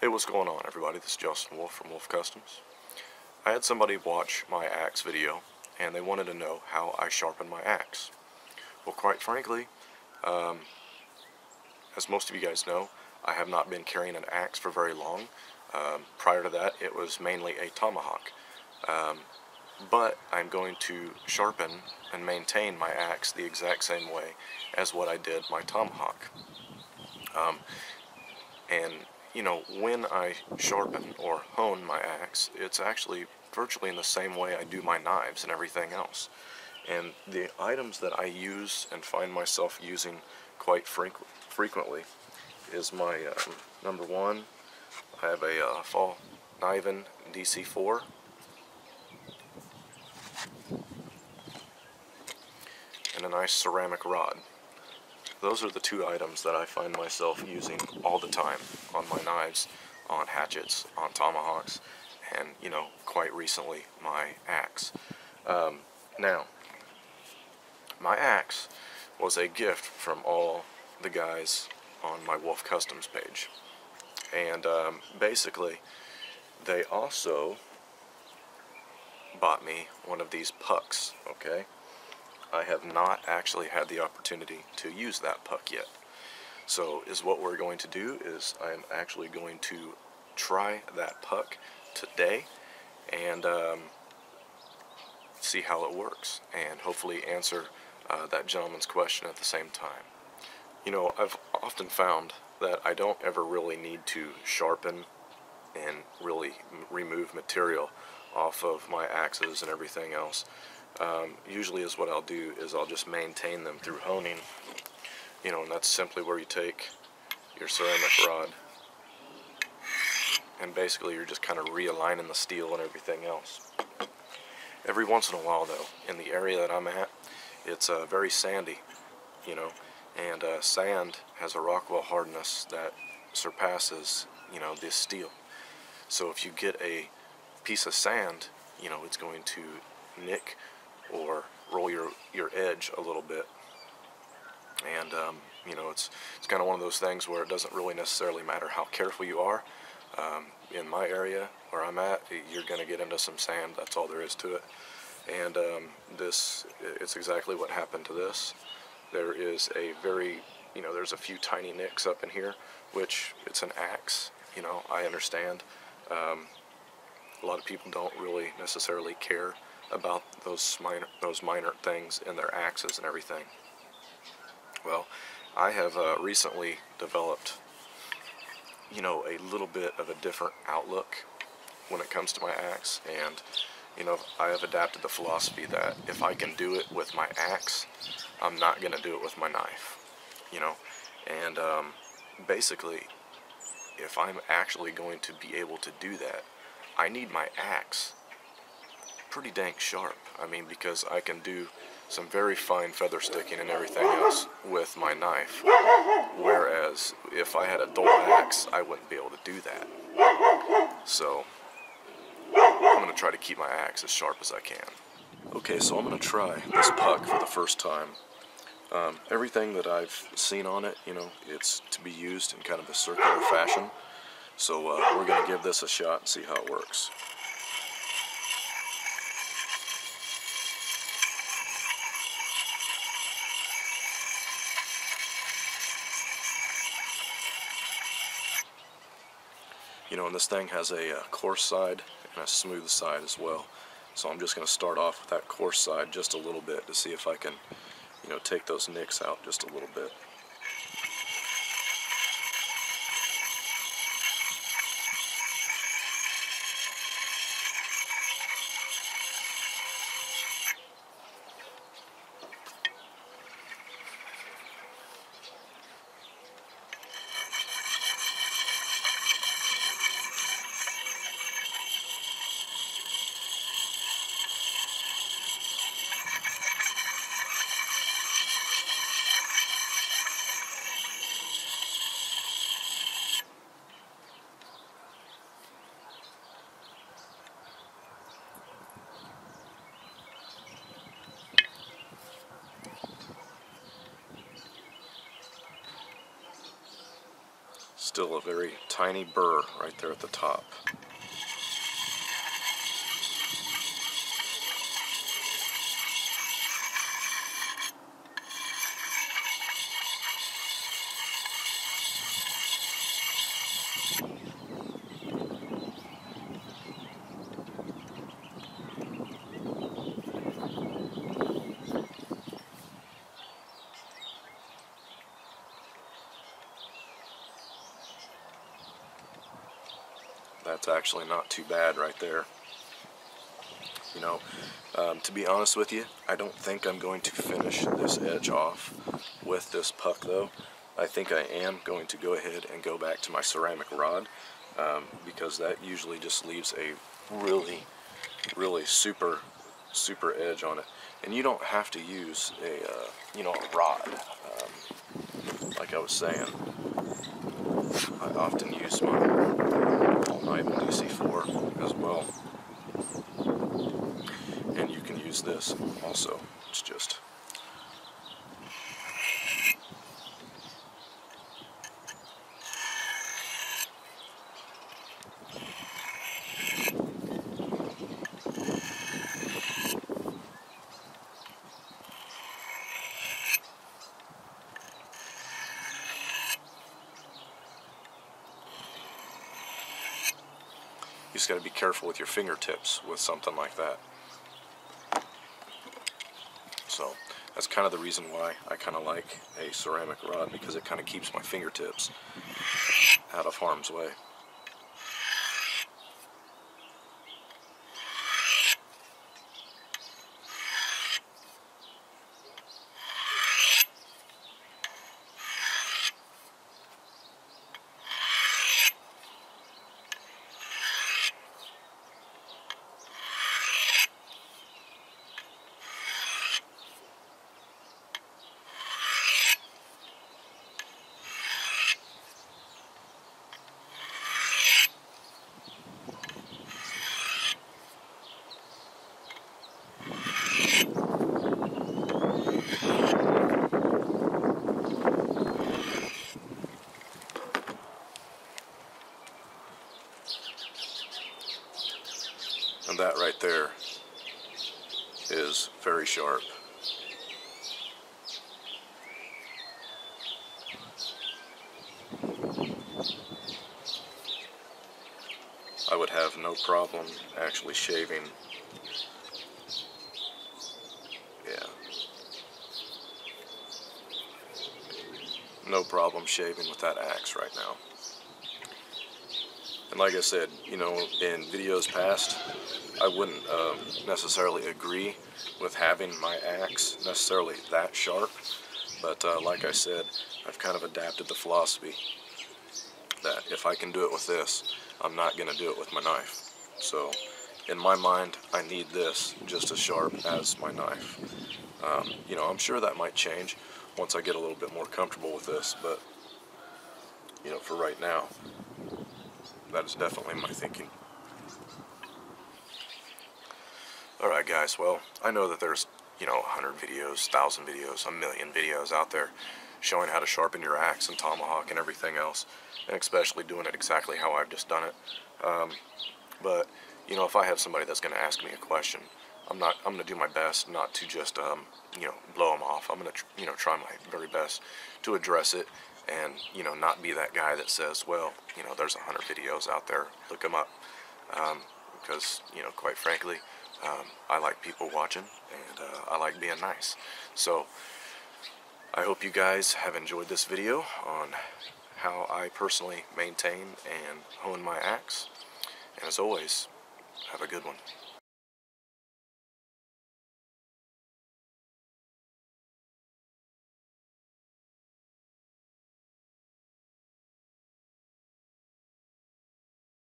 Hey, what's going on, everybody? This is Justin Wolf from Wolf Customs. I had somebody watch my axe video, and they wanted to know how I sharpen my axe. Well, quite frankly, as most of you guys know, I have not been carrying an axe for very long. Prior to that, it was mainly a tomahawk. But I'm going to sharpen and maintain my axe the exact same way as what I did my tomahawk. And you know, when I sharpen or hone my axe, it's actually virtually in the same way I do my knives and everything else. And the items that I use and find myself using quite frequently is my number one. I have a Fall Niven DC4. And a nice ceramic rod. Those are the two items that I find myself using all the time on my knives, on hatchets, on tomahawks, and, you know, quite recently, my axe. Now, my axe was a gift from all the guys on my Wolf Customs page. And basically, they also bought me one of these pucks, okay? I have not actually had the opportunity to use that puck yet. So what we're going to do is I'm actually going to try that puck today and see how it works, and hopefully answer that gentleman's question at the same time. You know, I've often found that I don't ever really need to sharpen and really remove material off of my axes and everything else. Usually is what I'll do is I'll just maintain them through honing, you know, and that's simply where you take your ceramic rod and basically you're just kind of realigning the steel and everything else. Every once in a while though, in the area that I'm at, it's very sandy, you know, and sand has a Rockwell hardness that surpasses, you know, this steel. So if you get a piece of sand, you know, it's going to nick or roll your edge a little bit, and you know, it's kind of one of those things where it doesn't really necessarily matter how careful you are. In my area where I'm at, you're going to get into some sand. That's all there is to it. And it's exactly what happened to this. There is a very, you know, there's a few tiny nicks up in here, which it's an axe. You know, I understand. A lot of people don't really necessarily care about those minor things in their axes and everything. Well, I have recently developed, you know, a little bit of a different outlook when it comes to my axe, and you know, I have adapted the philosophy that if I can do it with my axe, I'm not going to do it with my knife, you know. And basically, if I'm actually going to be able to do that, I need my axe pretty dang sharp. I mean, because I can do some very fine feather sticking and everything else with my knife, whereas if I had a dull axe, I wouldn't be able to do that. So I'm going to try to keep my axe as sharp as I can. Okay, so I'm going to try this puck for the first time. Everything that I've seen on it, you know, it's to be used in kind of a circular fashion. So we're going to give this a shot and see how it works. You know, and this thing has a coarse side and a smooth side as well. So I'm just going to start off with that coarse side just a little bit to see if I can, you know, take those nicks out just a little bit. still a very tiny burr right there at the top. That's actually not too bad right there. You know, to be honest with you, I don't think I'm going to finish this edge off with this puck though. I think I am going to go ahead and go back to my ceramic rod, because that usually just leaves a really super edge on it. And you don't have to use a a rod. Like I was saying, I often use my All-Night DC4 as well, and you can use this also. It's just you just got to be careful with your fingertips with something like that. So that's kind of the reason why I kind of like a ceramic rod, because it kind of keeps my fingertips out of harm's way. And that right there is very sharp. I would have no problem actually shaving. Yeah. No problem shaving with that axe right now. And like I said, you know, in videos past, I wouldn't necessarily agree with having my axe necessarily that sharp, but like I said, I've kind of adapted the philosophy that if I can do it with this, I'm not going to do it with my knife. So in my mind, I need this just as sharp as my knife. You know, I'm sure that might change once I get a little bit more comfortable with this, but you know, for right now, that is definitely my thinking. Alright guys, well, I know that there's, you know, 100 videos, 1,000 videos, a million videos out there showing how to sharpen your axe and tomahawk and everything else, and especially doing it exactly how I've just done it. But, you know, if I have somebody that's going to ask me a question, I'm going to do my best not to just, you know, blow them off. I'm going to, you know, try my very best to address it and, you know, not be that guy that says, well, you know, there's 100 videos out there, look them up. Because, you know, quite frankly, I like people watching, and I like being nice. So, I hope you guys have enjoyed this video on how I personally maintain and hone my axe. And as always, have a good one.